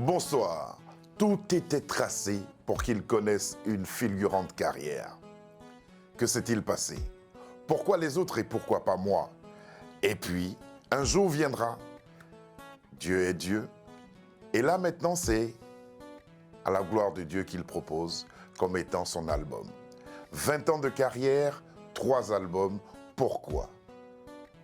Bonsoir. Tout était tracé pour qu'il connaisse une fulgurante carrière. Que s'est-il passé? Pourquoi les autres et pourquoi pas moi? Et puis, un jour viendra. Dieu est Dieu. Et là maintenant, c'est à la gloire de Dieu qu'il propose comme étant son album. 20 ans de carrière, 3 albums. Pourquoi?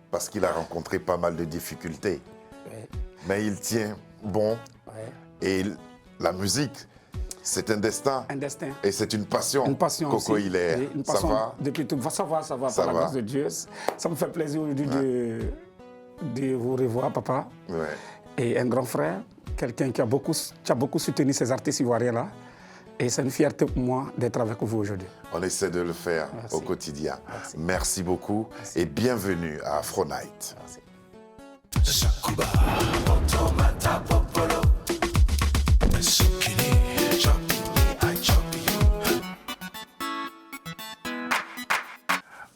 Parce qu'il a rencontré pas mal de difficultés. Ouais. Mais il tient bon. Ouais. Et la musique, c'est un destin. Un destin. Et c'est une passion. Une passion Coco aussi. Hilaire. Oui, une Ça passion va? depuis tout. Ça va, Ça par la va. grâce de Dieu. Ça me fait plaisir aujourd'hui de vous revoir, papa. Ouais. Et un grand frère, quelqu'un qui a beaucoup soutenu ces artistes ivoiriens-là. Et c'est une fierté pour moi d'être avec vous aujourd'hui. On essaie de le faire Merci. au quotidien. Merci. Merci beaucoup et bienvenue à Afro Night. Merci.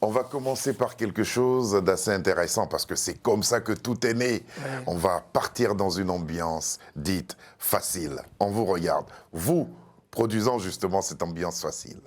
On va commencer par quelque chose d'assez intéressant parce que c'est comme ça que tout est né. Ouais. On va partir dans une ambiance dite facile. On vous regarde, vous produisant justement cette ambiance facile.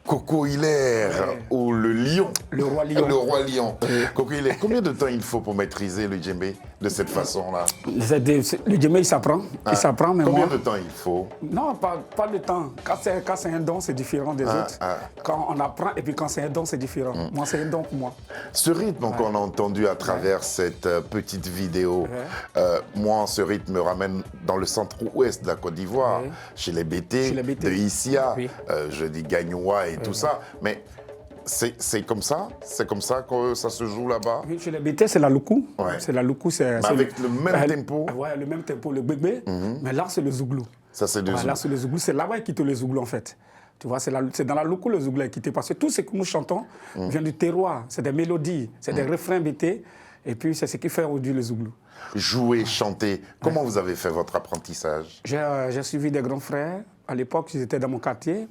Coco Hilaire, Ouais. ou le lion. Le roi lion. Le roi lion. Coco Hilaire, combien de temps il faut pour maîtriser le djembé de cette façon-là? Le djembé, il s'apprend. Ah. Il s'apprend, mais Combien moi... de temps il faut? Non, pas de temps. Quand c'est un don, c'est différent des autres. Quand on apprend, et puis quand c'est un don, c'est différent. Moi, c'est un don pour moi. Ce rythme qu'on a entendu à travers cette petite vidéo, moi, ce rythme me ramène dans le centre-ouest de la Côte d'Ivoire, Ouais. chez les BT, Chez les BT. de Issia, Oui. je dis Gagnoua et tout ça. Mais c'est comme ça que ça se joue là-bas. Oui, chez les BT, c'est la loukou. Ouais. C'est la loukou, c'est... Avec le même tempo. Ouais, le même tempo, le bébé. Mais là, c'est le zouglou. Ça, c'est des Là, c'est le zouglou. C'est là-bas qu'il le zouglou, en fait. Tu vois, c'est dans la loukou le zouglou est quitté. Parce que tout ce que nous chantons vient du terroir. C'est des mélodies, c'est des refrains BT. Et puis, c'est ce qui fait aujourd'hui le zouglou. Jouer, chanter. Comment vous avez fait votre apprentissage? J'ai suivi des grands frères. À l'époque, ils étaient dans mon quartier.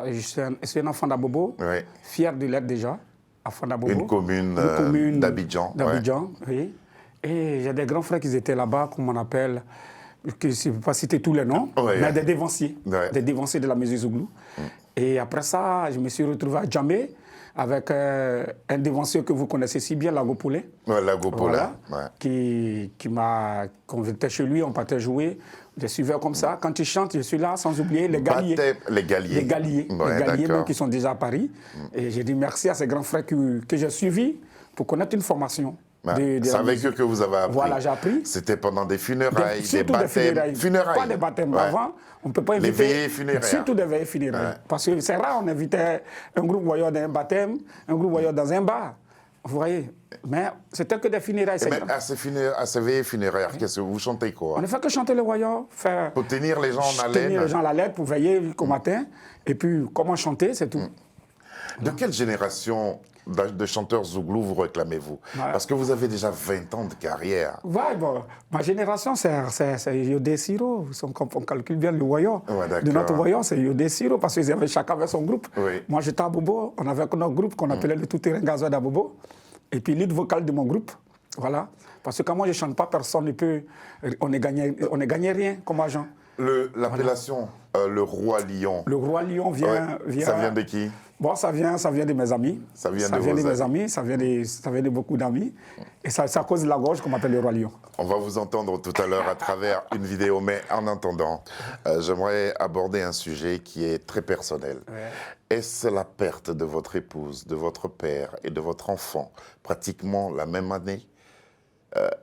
Je suis un enfant d'Abobo, Ouais. fier de l'être déjà, enfant d'Abobo. Une commune d'Abidjan. D'Abidjan, oui. Et j'ai des grands frères qui étaient là-bas, comme on appelle, je ne peux pas citer tous les noms, Ouais. mais des dévanciers, Ouais. des dévanciers de la musique zouglou. Et après ça, je me suis retrouvé à Djamé avec un dévancier que vous connaissez si bien, Lago Poulet. Ouais, la Gopola. Voilà, qui m'a convaincu chez lui, on partait jouer. Je suivais comme ça. Quand il chante, je suis là, sans oublier les Galliers. Les Galliers. Les Galliers, Ouais, les Galliers d'accord. même qui sont déjà à Paris. Et j'ai dit merci à ces grands frères que j'ai suivis pour connaître une formation. Ouais. de C'est la avec musique. eux que vous avez appris. Voilà, j'ai appris. C'était pendant des funérailles, des Surtout baptêmes. Funérailles. Pas des baptêmes. Ouais. Avant, on ne peut pas inviter. veillées funéraires. Surtout des veillées funéraires. Ouais. Parce que c'est rare, on invitait un groupe voyeur dans un baptême, un groupe voyeur dans un bar. Vous voyez? Mais c'était que des funérailles. Et c'est mais grand. à ces veillées funéraires, qu'est-ce que vous chantez quoi? On ne fait que chanter le voyeur, faire. Pour tenir les gens en haleine. Tenir les gens à la lettre pour veiller jusqu'au matin. Et puis, comment chanter, c'est tout. De quelle génération de chanteurs zouglou vous réclamez-vous? Parce que vous avez déjà 20 ans de carrière. Ouais, bon, ma génération, c'est Yodé Siro. On calcule bien le voyeur. Ouais, d'accord. De notre voyeur, c'est Yodé Siro, parce que chacun avait son groupe. Oui. Moi, j'étais à Bobo, on avait notre groupe qu'on appelait le Tout-Terrain Gazois d'Abobo. Et puis, lead vocal de mon groupe. Voilà. Parce que quand moi, je ne chante pas, personne ne peut. On ne gagnait rien comme agent. L'appellation le roi lion, Le roi lion vient. ça vient de qui? Bon, ça vient de mes amis. Ça vient de de vos mes amis, ça vient de beaucoup d'amis. Et c'est à cause de la gorge qu'on m'appelle le roi lion. On va vous entendre tout à l'heure à travers une vidéo, mais en attendant, j'aimerais aborder un sujet qui est très personnel. Ouais. Est-ce la perte de votre épouse, de votre père et de votre enfant, pratiquement la même année?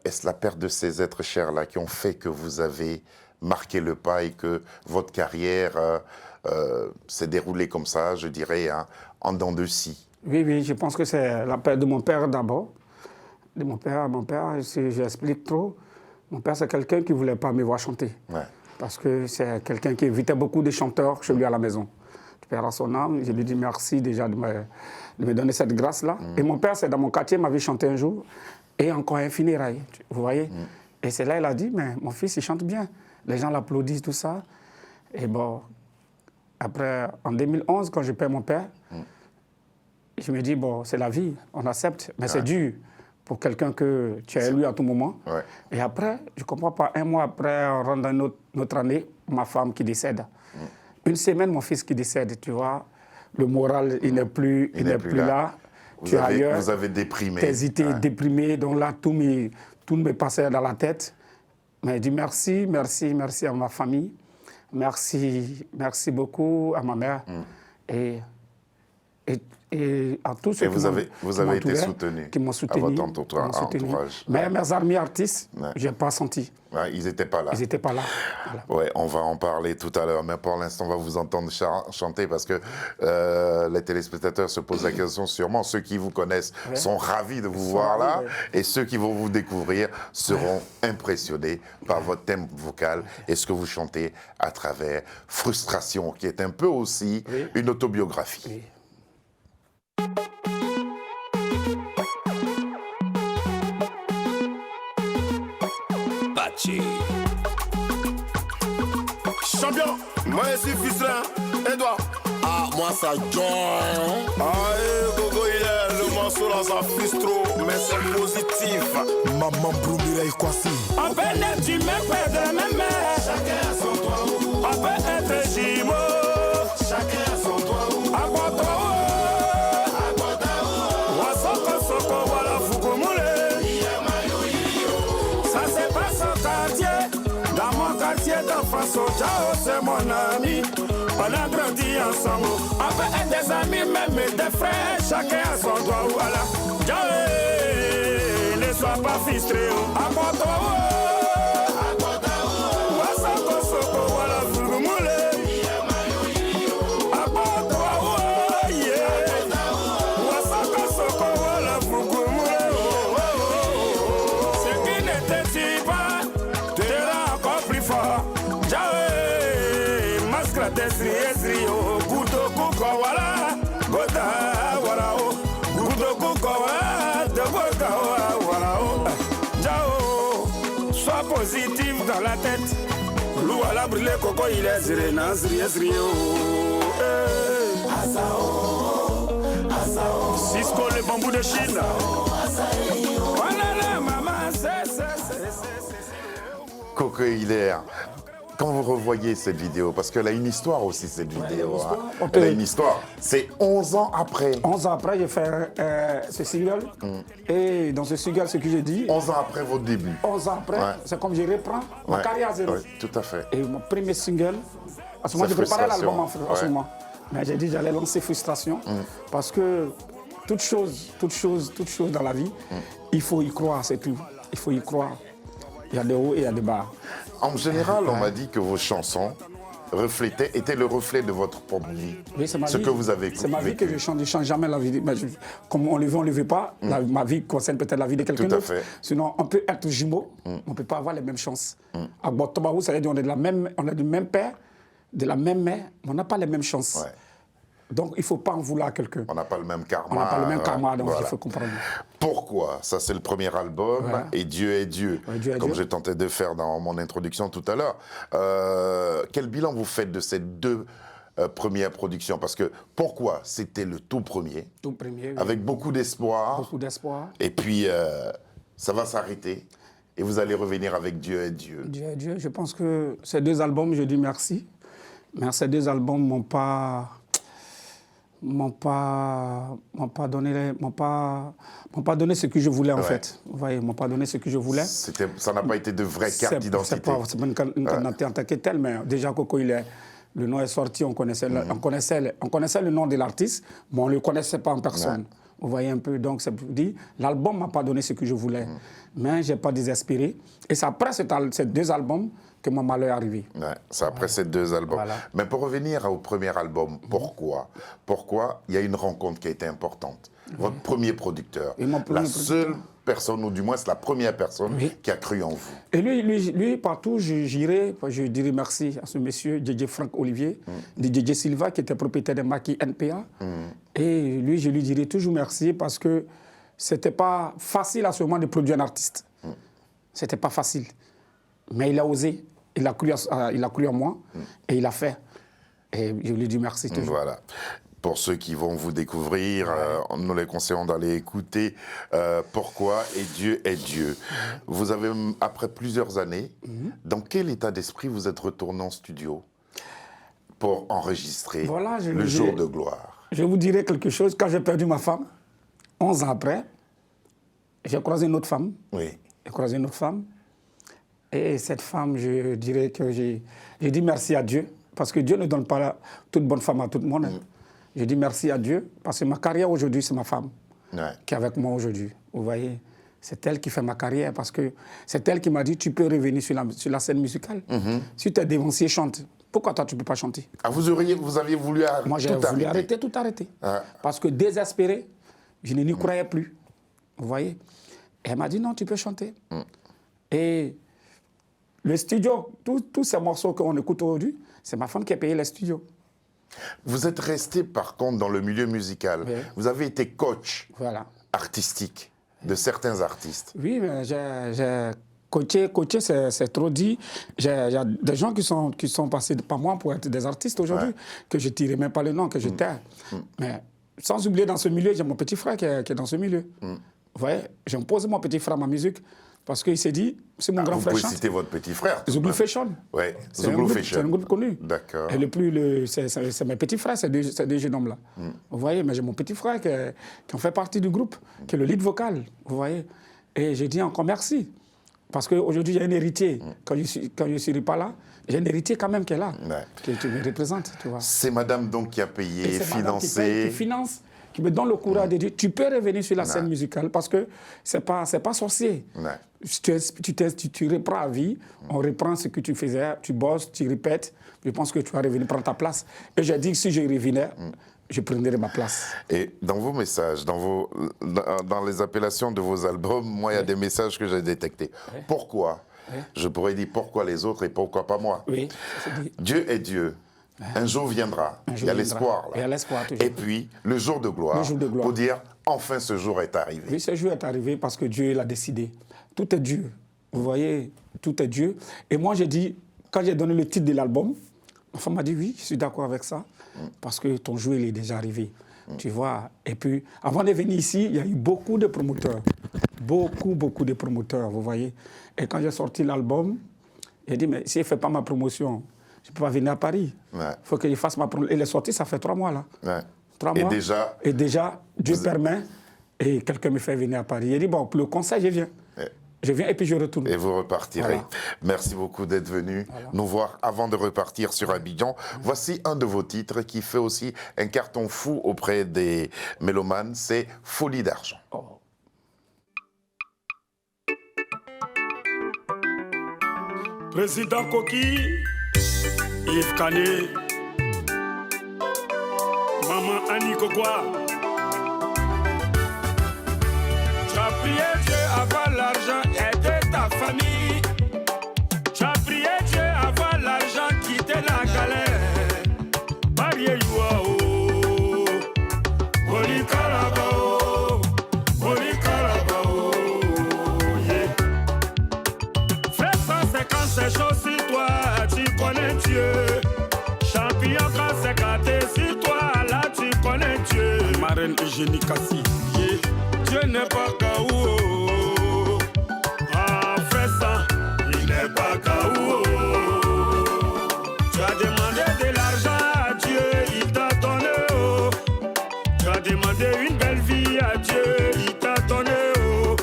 Est-ce la perte de ces êtres chers-là qui ont fait que vous avez marqué le pas et que votre carrière s'est déroulé comme ça, je dirais, hein, en dents de scie. Oui, oui, je pense que c'est la perte de mon père d'abord. De mon père, si j'explique trop, mon père, c'est quelqu'un qui ne voulait pas me voir chanter. Ouais. Parce que c'est quelqu'un qui évitait beaucoup de chanteurs chez lui à la maison. Père à son âme, je lui dis merci déjà de me donner cette grâce-là. Et mon père, c'est dans mon quartier, m'avait chanté un jour, et encore un funérail, vous voyez. Et c'est là il a dit, mais mon fils, il chante bien. Les gens l'applaudissent, tout ça. Et bon, après, en 2011, quand je perds mon père, je me dis, bon, c'est la vie, on accepte, mais c'est dur pour quelqu'un que tu as élu à tout moment. Ouais. Et après, je ne comprends pas, un mois après, on rentre dans notre année, ma femme qui décède. Une semaine, mon fils qui décède, tu vois, le moral, il n'est plus là. Tu es ailleurs. Vous avez déprimé. Tes idées déprimées, donc là, tout me passait dans la tête. Mais je dis merci à ma famille. Merci beaucoup à ma mère. Et à tous ceux vous avez été soutenu qui m'ont soutenu. À votre entourage. Mais mes amis artistes, je n'ai pas senti. Ouais, ils n'étaient pas là. Ils n'étaient pas là. Voilà. Ouais, on va en parler tout à l'heure, mais pour l'instant, on va vous entendre chanter parce que les téléspectateurs se posent la question sûrement. Ceux qui vous connaissent sont ravis de vous voir là, et ceux qui vont vous découvrir seront impressionnés par votre thème vocal et ce que vous chantez à travers Frustration, qui est un peu aussi une autobiographie. Oui. Champion, moi je suis frustré, Edouard. Ah, moi ça joint. Ah, Gogo, il est le morceau là, ça frustre trop, mais c'est positif. Maman Broumira et Kwasi. On peut naître du même père, de la même mère. Chacun a son toit. On peut être jumeaux. Chacun a son toit. À quoi toi? À quoi toi? Wasoko soko wala fukumule. Ça c'est pas son quartier. Dans mon quartier d'enfance, Jao c'est mon ami. On a grandi ensemble. On peut être des amis, même des frères. Chacun a son droit, voilà. Jao, ne sois pas frustré. À quoi toi? À quoi toi? Wasoko soko wala fukumule. À quoi toi? Yeah. Wasoko soko wala fukumule. Ce qui n'était pas te rend encore plus fort. Jawe, masque d'Esri, Goudoku Kawala, Goda, Warao, Goudoku Kawala, de Goda, Warao. Jao, sois positif dans la tête. Lou à la brûlée, Coco, il est ziré, Nazri, Esrio. Cisco, le bambou de Chine. Voilà, maman, c'est. Coco Hilaire, quand vous revoyez cette vidéo, parce qu'elle a une histoire aussi, cette vidéo. Elle a une histoire. C'est 11 ans après. 11 ans après, j'ai fait ce single. Et dans ce single, ce que j'ai dit... 11 ans après votre début. 11 ans après, c'est comme je reprends ma carrière à zéro. Oui, tout à fait. Et mon premier single, à ce moment, je préparais l'album en ce moment. Mais j'ai dit que j'allais lancer Frustration. Parce que toute chose dans la vie, il faut y croire, c'est tout. Il faut y croire. Il y a des hauts et il y a des bas. En général, on m'a dit que vos chansons étaient le reflet de votre propre vie. Oui, c'est ma vie. Ce que vous avez vécu. C'est ma vie que je chante. Je ne change jamais la vie. Mais comme on le veut, on ne le veut pas. Ma vie concerne peut-être la vie de quelqu'un d'autre. Tout à fait. Sinon, on peut être jumeaux, on ne peut pas avoir les mêmes chances. À Botobaou, ça veut dire qu'on est du même père, de la même mère, mais on n'a pas les mêmes chances. Ouais. Donc, il ne faut pas en vouloir à quelqu'un. On n'a pas le même karma. On n'a pas le même karma, donc il faut comprendre. Pourquoi? Ça, c'est le premier album, et Dieu est Dieu, comme j'ai tenté de faire dans mon introduction tout à l'heure. Quel bilan vous faites de ces deux premières productions? Parce que, pourquoi? C'était le tout premier, avec beaucoup d'espoir. Beaucoup d'espoir. Et puis, ça va s'arrêter, et vous allez revenir avec Dieu est Dieu. Dieu est Dieu. Je pense que ces deux albums, je dis merci. Mais ces deux albums m'ont pas donné ce que je voulais en fait. Vous voyez, m'ont pas donné ce que je voulais. Ça n'a pas été de vraie carte d'identité. C'est pas une carte d'identité en tant que telle, mais déjà Coco, le nom est sorti, on connaissait le nom de l'artiste, mais on ne le connaissait pas en personne. Vous voyez un peu, donc c'est pour dire, l'album m'a pas donné ce que je voulais. Mais je n'ai pas désespéré. Et c'est après ces 2 albums que mon malheur est arrivé. Ouais, c'est après ces 2 albums. Voilà. Mais pour revenir au premier album, pourquoi? Pourquoi il y a une rencontre qui a été importante? Votre premier producteur, Et mon premier la seule personne, ou du moins c'est la première personne qui a cru en vous. Et lui partout, je dirais merci à ce monsieur, DJ Franck Olivier, DJ Silva, qui était propriétaire de Maki NPA. Et lui, je lui dirais toujours merci parce que c'était pas facile à ce moment de produire un artiste. C'était pas facile. Mais il a osé, il a cru en moi et il a fait. Et je lui dis merci toujours. Voilà. Pour ceux qui vont vous découvrir, nous les conseillons d'aller écouter Pourquoi et Dieu est Dieu. Vous avez, après plusieurs années, dans quel état d'esprit vous êtes retourné en studio pour enregistrer le jour de gloire? Je vous dirai quelque chose. Quand j'ai perdu ma femme, 11 ans après, j'ai croisé une autre femme. Oui. J'ai croisé une autre femme. Et cette femme, je dirais que j'ai dit merci à Dieu, parce que Dieu ne donne pas toute bonne femme à tout le monde. Je dis merci à Dieu, parce que ma carrière aujourd'hui, c'est ma femme qui est avec moi aujourd'hui. Vous voyez, c'est elle qui fait ma carrière, parce que c'est elle qui m'a dit, tu peux revenir sur la scène musicale. Si tu es dévancier, chante. Pourquoi toi, tu ne peux pas chanter? Ah, vous aviez voulu arrêter? Moi, j'ai voulu arrêter, tout arrêter. Parce que désespéré, je n'y croyais plus. Vous voyez? Et elle m'a dit, non, tu peux chanter. Et le studio, tous ces morceaux qu'on écoute aujourd'hui, c'est ma femme qui a payé les studios. Vous êtes resté, par contre, dans le milieu musical. Oui. Vous avez été coach artistique de certains artistes. Oui, mais j'ai coaché, c'est trop dit. Il y a des gens qui sont passés par moi pour être des artistes aujourd'hui, que je ne tirais même pas le nom, que je tais. Mais sans oublier, dans ce milieu, j'ai mon petit frère qui est dans ce milieu. Vous voyez, j'impose mon petit frère ma musique. Parce qu'il s'est dit, c'est mon grand frère chante. Vous pouvez citer votre petit frère. Zouglou Fashion. Oui, c'est un groupe connu. D'accord. Et c'est mes petits frères, ces deux jeunes hommes-là. Vous voyez, mais j'ai mon petit frère qui en fait partie du groupe, qui est le lead vocal. Vous voyez. Et j'ai dit encore merci. Parce qu'aujourd'hui, il y a un héritier. Quand je ne suis pas là, j'ai un héritier quand même qui est là, qui me représente. C'est madame donc qui a payé, financé. Qui finance, qui me donne le courage de dire, tu peux revenir sur la scène musicale parce que ce n'est pas sorcier. Tu reprends à vie, on reprend ce que tu faisais, tu bosses, tu répètes. Je pense que tu vas revenir prendre ta place. Et j'ai dit que si je revenais, je prendrais ma place. Et dans vos messages, dans les appellations de vos albums, moi, il y a des messages que j'ai détectés. Pourquoi? Je pourrais dire pourquoi les autres et pourquoi pas moi. Dieu est Dieu. Un jour viendra. Il y a l'espoir là. Il y a l'espoir toujours. Et puis, le jour de gloire. Pour dire, enfin, ce jour est arrivé. Oui, ce jour est arrivé parce que Dieu l'a décidé. Tout est Dieu. Vous voyez, tout est Dieu. Et moi, j'ai dit, quand j'ai donné le titre de l'album, ma femme m'a dit, oui, je suis d'accord avec ça, parce que ton jour, il est déjà arrivé. Tu vois. Et puis, avant de venir ici, il y a eu beaucoup de promoteurs. Beaucoup de promoteurs, vous voyez. Et quand j'ai sorti l'album, j'ai dit, mais si je ne fais pas ma promotion, je ne peux pas venir à Paris. Il faut que je fasse ma promotion. Et les sorties, ça fait 3 mois, là. 3 mois. Et déjà, Dieu permet, et quelqu'un me fait venir à Paris. Il dit, bon, pour le concert, je viens. Je viens et puis je retourne. Et vous repartirez. Merci beaucoup d'être venu nous voir avant de repartir sur Abidjan. Voici un de vos titres qui fait aussi un carton fou auprès des mélomanes, c'est Folie d'argent. Président Koki, Yves Kané, Maman Annie Kokwa. Tu as prié Dieu avant l'argent, aider ta famille. Tu as prié Dieu avant l'argent, quitter la galère. Marié Youao, Boli Karabao, Boli Karabao. Frère 150, c'est chaud si toi, tu connais Dieu. Champion quand c'est gâté, si toi, là, tu connais Dieu. Marraine Eugénie Kassi. Dieu n'est pas Kaou. Ah, fais ça, il n'est pas Kaou. Tu as demandé de l'argent à Dieu, il t'a donné. Oh. Tu as demandé une belle vie à Dieu, il t'a donné. Oh.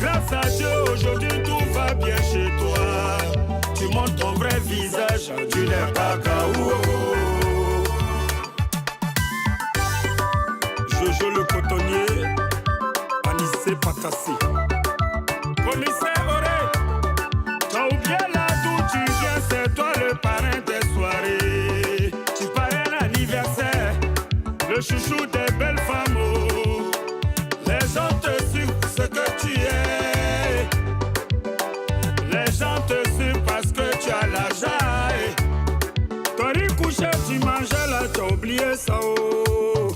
Grâce à Dieu, aujourd'hui tout va bien chez toi. Tu montres ton vrai visage, tu n'es pas Kaou. Jojo le cotonnier, Anissé Patassi. commissaire Auré. T'as oublié là d'où tu viens, c'est toi le parrain des soirées. Tu parraines l'anniversaire, le chouchou des belles femmes. Oh. Les gens te suivent ce que tu es. Les gens te suivent parce que tu as l'argent. Ton riz couché, tu mangeais là, tu as oublié ça. Oh.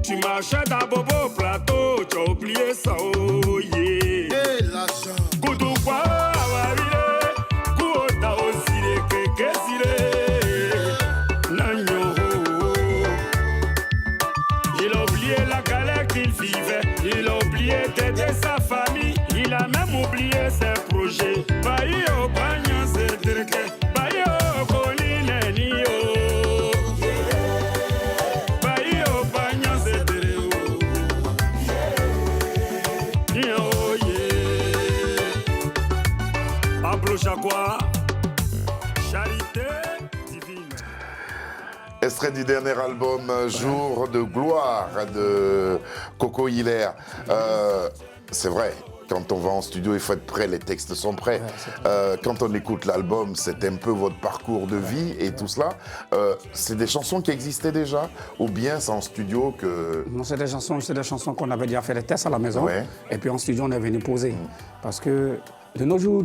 Tu marchais dans Bobo Plateau, tu as oublié ça. Oh, yeah. Et l'argent. Kudu kwa awabile, kuota osile kekesile. Nanyo. Il a oublié la galère qu'il vivait. Il a oublié d'aider sa famille. Il a même oublié ses projets. Bayo bagnan se dirke. Bayo koline niyo. Bayo bagnan se dirke. Yo yeah. Pablo Chakwa. Charité divine. Extrait du dernier album Jour de gloire de Coco Hiller. C'est vrai, quand on va en studio, il faut être prêt, les textes sont prêts. Quand on écoute l'album, c'est un peu votre parcours de vie et tout cela. C'est des chansons qui existaient déjà ou bien c'est en studio que... Non, c'est des chansons qu'on avait déjà fait les tests à la maison. Ouais. Et puis en studio, on est venu poser. Parce que de nos jours,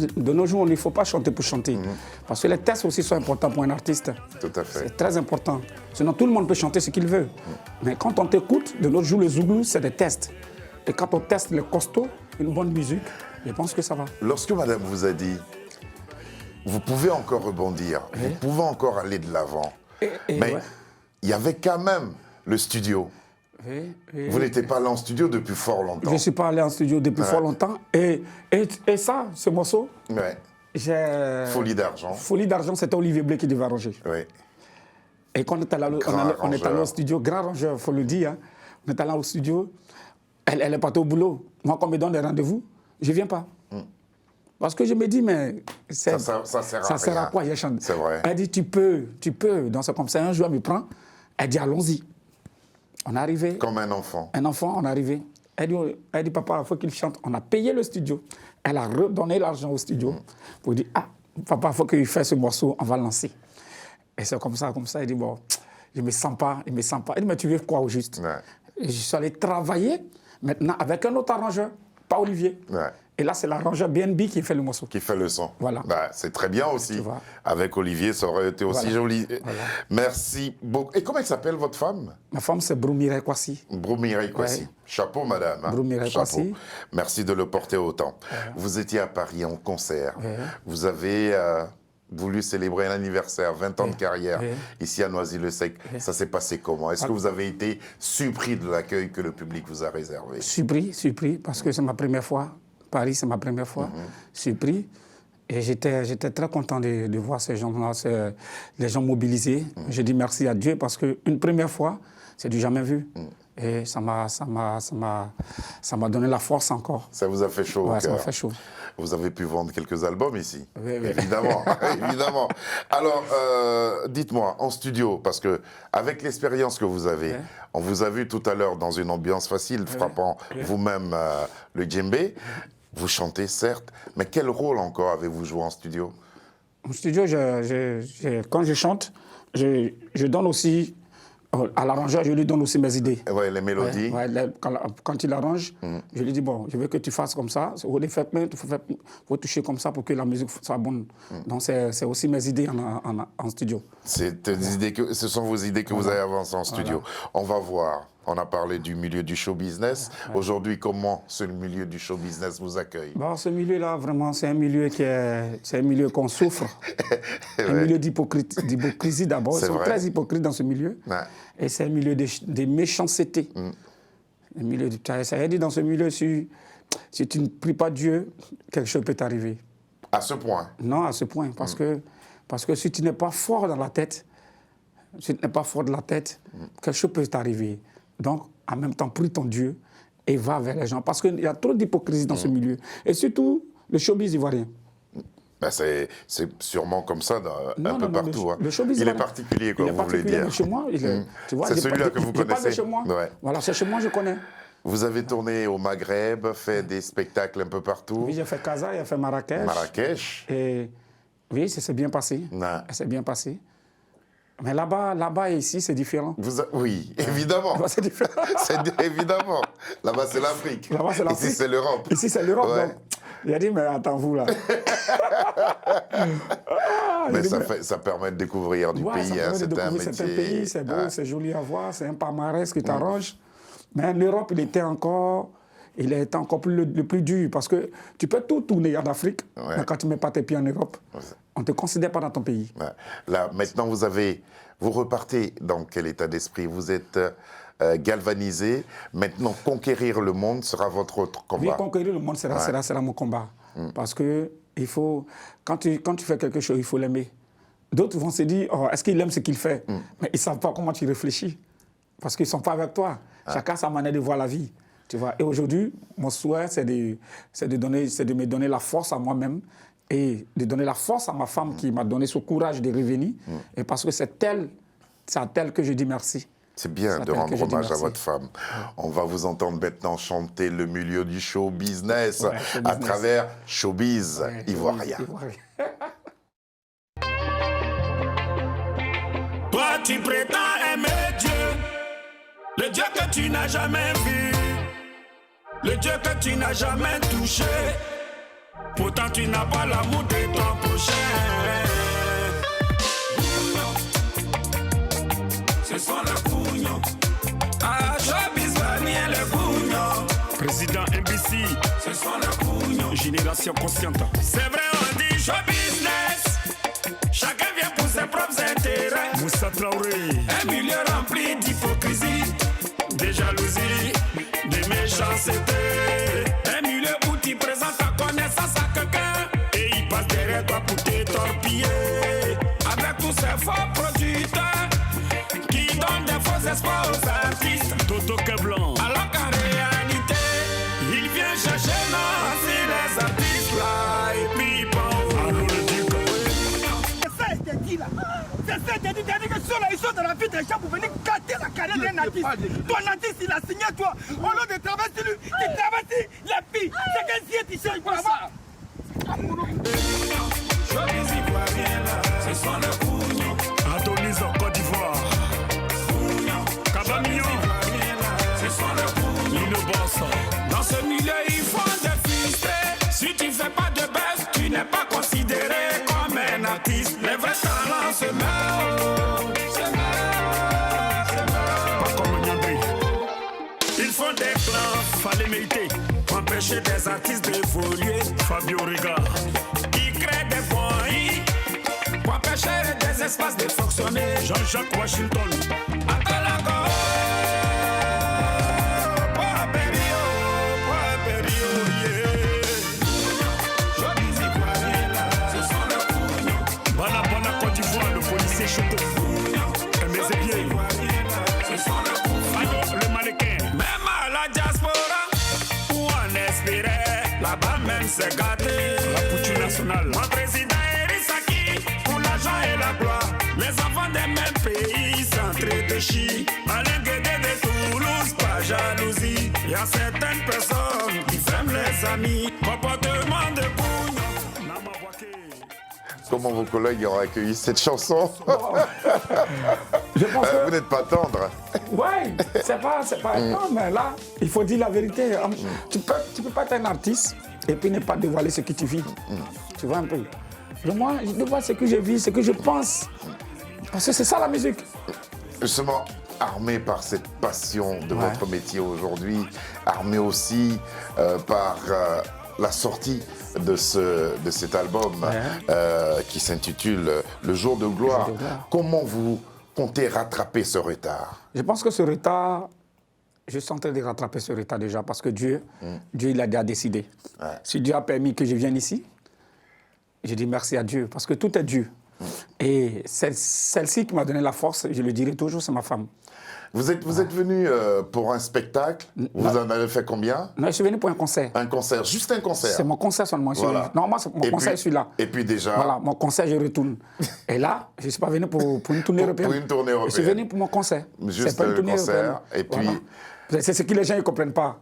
il ne faut pas chanter pour chanter. Parce que les tests aussi sont importants pour un artiste. Tout à fait. C'est très important. Sinon, tout le monde peut chanter ce qu'il veut. Mais quand on t'écoute, de nos jours, le Zouglou, c'est des tests. Et quand on teste le costaud, une bonne musique, je pense que ça va. Lorsque madame vous a dit, vous pouvez encore rebondir, vous pouvez encore aller de l'avant, mais ouais. il y avait quand même le studio. Vous n'étiez pas allé en studio depuis fort longtemps. Je ne suis pas allé en studio depuis fort longtemps. Et ça, ce morceau, Ouais. j'ai... Folie d'argent. Folie d'argent, c'était Olivier Blé qui devait arranger. Oui. Et quand on est allé, on est allé au studio, grand rangeur, il faut le dire, hein, on est allé au studio, elle est partie au boulot. Moi, quand on me donne des rendez-vous, je ne viens pas. Parce que je me dis, mais Ça sert à à quoi je chante. C'est vrai. Elle dit, tu peux. Donc c'est comme ça, un jour, elle me prend, elle dit, allons-y. On est arrivé. Comme un enfant. Un enfant, on est arrivé. Elle dit, papa, il faut qu'il chante. On a payé le studio. Elle a redonné l'argent au studio pour dire, ah, papa, il faut qu'il fasse ce morceau, on va le lancer. Et c'est comme ça. Elle dit, bon, je ne me sens pas. Elle dit, mais tu veux quoi au juste? Ouais. Et je suis allé travailler maintenant avec un autre arrangeur, pas Olivier. Ouais. Et là, c'est l'arrangeur BNB qui fait le morceau. Qui fait le son. Voilà. Bah, c'est très bien aussi. Tu vois. Avec Olivier, ça aurait été aussi Voilà. joli. Voilà. Merci beaucoup. Et comment elle s'appelle votre femme? Ma femme, c'est Broumire Kwasi. Broumire Kwasi. Ouais. Chapeau, madame. Hein. Broumire Chapeau. Kwasi. Merci de le porter autant. Vous étiez à Paris en concert. Ouais. Vous avez voulu célébrer un anniversaire, 20 ans de carrière, Ouais. ici à Noisy-le-Sec. Ça s'est passé comment? Est-ce que vous avez été surpris de l'accueil que le public vous a réservé? Surpris, parce que c'est ma première fois. Paris, c'est ma première fois. Surpris. Et j'étais très content de voir ces gens-là, les gens mobilisés. Je dis merci à Dieu parce qu'une première fois, c'est du jamais vu. Et ça m'a donné la force encore. Ça vous a fait chaud au Ouais, ça m'a cœur. fait chaud. Vous avez pu vendre quelques albums ici. Oui. Évidemment, évidemment. Alors, dites-moi, en studio, parce que avec l'expérience que vous avez, on vous a vu tout à l'heure dans une ambiance facile, frappant vous-même le djembé. Vous chantez, certes, mais quel rôle encore avez-vous joué en studio? En studio, quand je chante, je donne aussi, à l'arrangeur, je lui donne aussi mes idées. Ouais, les mélodies. Ouais, quand il arrange, je lui dis, bon, je veux que tu fasses comme ça. Il faut toucher comme ça pour que la musique soit bonne. Donc, c'est aussi mes idées en studio. Ce sont vos idées que vous avez avancées en studio. On va voir. On a parlé du milieu du show business. Aujourd'hui, comment ce milieu du show business vous accueille? Bon, ce milieu-là, vraiment, c'est un milieu qu'on souffre. Un milieu d'hypocrisie d'abord. Ils sont très hypocrites dans ce milieu. Ouais. Et c'est un milieu de méchanceté. Ça veut dire dans ce milieu, si tu ne pries pas Dieu, quelque chose peut t'arriver. À ce point? Non, à ce point. Parce que si tu n'es pas fort dans la tête, quelque chose peut t'arriver. Donc, en même temps, prie ton Dieu et va vers les gens. Parce qu'il y a trop d'hypocrisie dans ce milieu. Et surtout, le showbiz ivoirien. Ben c'est sûrement comme ça un peu partout. Le showbiz il est ivoirien. particulier, comme vous voulez dire. Chez moi, tu vois, c'est celui-là que vous je parle de connaissez. chez moi. Ouais. Voilà, c'est chez moi, je connais. Vous avez tourné au Maghreb, fait des spectacles un peu partout. Oui, j'ai fait Casa, j'ai fait Marrakech. Marrakech. Et oui, ça s'est bien passé. Non. C'est bien passé. Mais là-bas et ici, c'est différent. Oui, évidemment. Là-bas, c'est différent. Évidemment. Là-bas, c'est l'Afrique. Là-bas, c'est l'Afrique. Ici, c'est l'Europe. Ici, c'est l'Europe. Ouais. Donc, il a dit, mais attends, vous, là. Mais ça permet de découvrir du pays. Ça permet de C'est un découvrir certains métier. pays, c'est beau, c'est joli à voir, c'est un palmarès qui t'arrange. Mais en Europe, il était encore plus, le plus dur, parce que tu peux tout tourner en Afrique, mais quand tu ne mets pas tes pieds en Europe, on ne te considère pas dans ton pays. Ouais. Là, maintenant, vous repartez dans quel état d'esprit? Vous êtes galvanisé. Maintenant, conquérir le monde sera votre autre combat. Oui, conquérir le monde sera mon combat. Parce que quand tu fais quelque chose, il faut l'aimer. D'autres vont se dire, oh, est-ce qu'il aime ce qu'il fait? Mais ils ne savent pas comment tu réfléchis. Parce qu'ils ne sont pas avec toi. Chacun a sa manière de voir la vie. Tu vois? Et aujourd'hui, mon souhait, c'est de me donner la force à moi-même et de donner la force à ma femme qui m'a donné ce courage de revenir. Et parce que c'est à elle que je dis merci. C'est bien de rendre hommage à votre femme. On va vous entendre maintenant chanter le milieu du show business à travers Showbiz ivoirien. Toi, tu prétends aimer Dieu, le Dieu que tu n'as jamais vu, le Dieu que tu n'as jamais touché. Pourtant, tu n'as pas l'amour de ton prochain. Ce sont les cougnons. Ah, Showbiz Ivoirien, les cougnons. Président MBC, ce sont les cougnons. Génération consciente. C'est vrai, on dit show business. Chacun vient pour ses propres intérêts. Moussa Traoré. Un milieu rempli d'hypocrisie, de jalousie, de méchanceté. Un milieu où tu présentes ta connaissance à quelqu'un et il passe derrière toi pour te torpiller. Avec tous ces faux producteurs qui donnent des faux espoirs aux artistes. Toto Keblan. Alors qu'en réalité, il vient chercher les artistes là et puis bon. Alors le dit que c'est ça, t'as dit que ils sont dans la vie des gens pour venir gâter la carrière d'un artiste. Ton artiste, il a signé toi. Au lieu de traverser lui, tu traverses les filles. C'est quel siècle tu cherches pour avoir? Showbiz ivoirien là, ce sont les cougnons. Adonis en Côte d'Ivoire. Cabamillon, ce sont les cougnons. Une bosse. Dans ce milieu, ils font des fistés. Si tu fais pas de buzz, tu n'es pas considéré comme un artiste. Les vrais talents se meurent. Pas comme Nyandri. Ils font des plans, fallait mériter. Empêcher des artistes d'évoluer. Fabio Riga. Ils créent des points pour empêcher des espaces de fonctionner. Jean-Jacques Washington. Atalago. Le mannequin, même à la diaspora, où on espérait, là-bas même c'est gâté. La couture nationale, mon président Erisaki, pour l'argent et la gloire. Les enfants des mêmes pays s'entraient de chi. Alain Guédé de Toulouse, pas jalousie. Y a certaines personnes qui ferment les amis. Comportement de couillon. Comment vos collègues auraient accueilli cette chanson? Je pense que... Vous n'êtes pas tendre. Oui, c'est pas non, mais là, il faut dire la vérité. Tu peux pas être un artiste et puis ne pas dévoiler ce que tu vis. Tu vois un peu. Moi, je dévoile ce que je vis, ce que je pense. Parce que c'est ça la musique. Justement, armé par cette passion de votre métier aujourd'hui, armé aussi par la sortie de cet album qui s'intitule Le Jour de Gloire. Comment vous comptez rattraper ce retard? Je pense que ce retard, je suis en train de rattraper ce retard déjà parce que Dieu il a déjà décidé. Si Dieu a permis que je vienne ici, je dis merci à Dieu parce que tout est Dieu. Et celle-ci qui m'a donné la force, je le dirai toujours, c'est ma femme. Vous êtes venu pour un spectacle. Vous en avez fait combien? Non, je suis venu pour un concert. Un concert, juste un concert. C'est mon concert seulement. Voilà. Normalement, mon concert, je suis là. Et puis déjà... Voilà, mon concert, je retourne. Et là, je ne suis pas venu pour une tournée européenne. Pour une tournée européenne. Je suis venu pour mon concert. Juste pas une tournée concert. Et puis, C'est ce que les gens ne comprennent pas.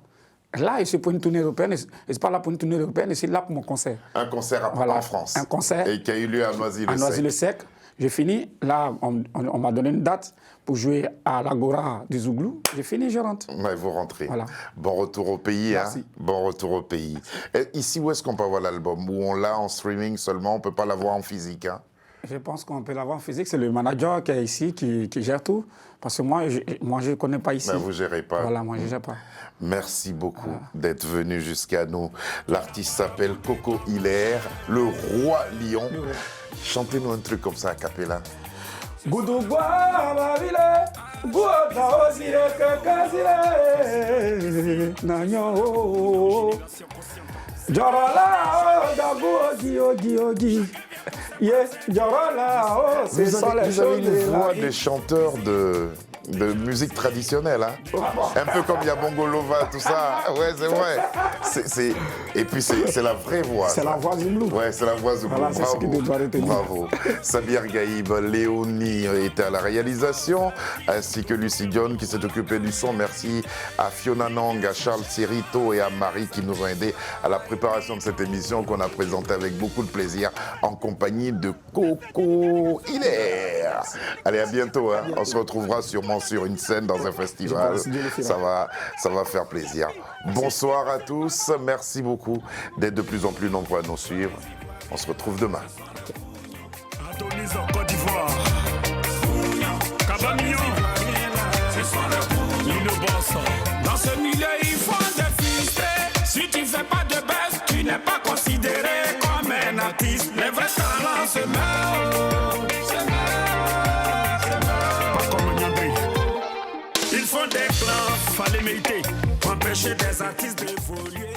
Là, je suis pour une tournée européenne, et je ne suis pas là pour une tournée européenne, je suis là pour mon concert. Un concert en France. Un concert. Et qui a eu lieu à Noisy-le-Sec. À Noisy-le-Sec. J'ai fini. Là, on m'a donné une date pour jouer à l'Agora du Zouglou. J'ai fini, je rentre. Ouais, vous rentrez. Voilà. Bon retour au pays. Merci. Hein? Bon retour au pays. Et ici, où est-ce qu'on peut avoir l'album? Où on l'a en streaming seulement? On ne peut pas l'avoir en physique, hein? Je pense qu'on peut l'avoir en physique. C'est le manager qui est ici qui gère tout. Parce que moi, je ne connais pas ici. Ben, vous ne gérez pas. Voilà, moi, je ne gère pas. Merci beaucoup d'être venu jusqu'à nous. L'artiste s'appelle Coco Hilaire, le roi lion. Chantez-nous un truc comme ça a cappella. Vous avez une voix des chanteurs de musique traditionnelle, hein? Un peu comme Yabongo Lova, tout ça. Ouais, c'est vrai. Et puis c'est la vraie voix. C'est la voix Zouglou. Ouais, c'est la voix Zouglou. Voilà, c'est ce que tu dois retenir. Bravo. Sabir Gaïb, Léonie était à la réalisation, ainsi que Lucie Dion qui s'est occupée du son. Merci à Fiona Nang, à Charles Sirito et à Marie qui nous ont aidés à la préparation de cette émission qu'on a présentée avec beaucoup de plaisir en compagnie de Coco Hilaire. Allez, à bientôt. Hein. On se retrouvera sûrement sur une scène dans un festival. Ça va faire plaisir. Bonsoir à tous. Merci beaucoup d'être de plus en plus nombreux à nous suivre. On se retrouve demain. Adonis en Côte d'Ivoire. Cabamillon. Dans ce milieu, il faut défister. Si tu fais pas de baisse, tu n'es pas considéré comme un artiste. Les vrais talents se meurent. Pas comme Nyandri. Ils font des plans, fallait mériter. Empêcher des artistes d'évoluer.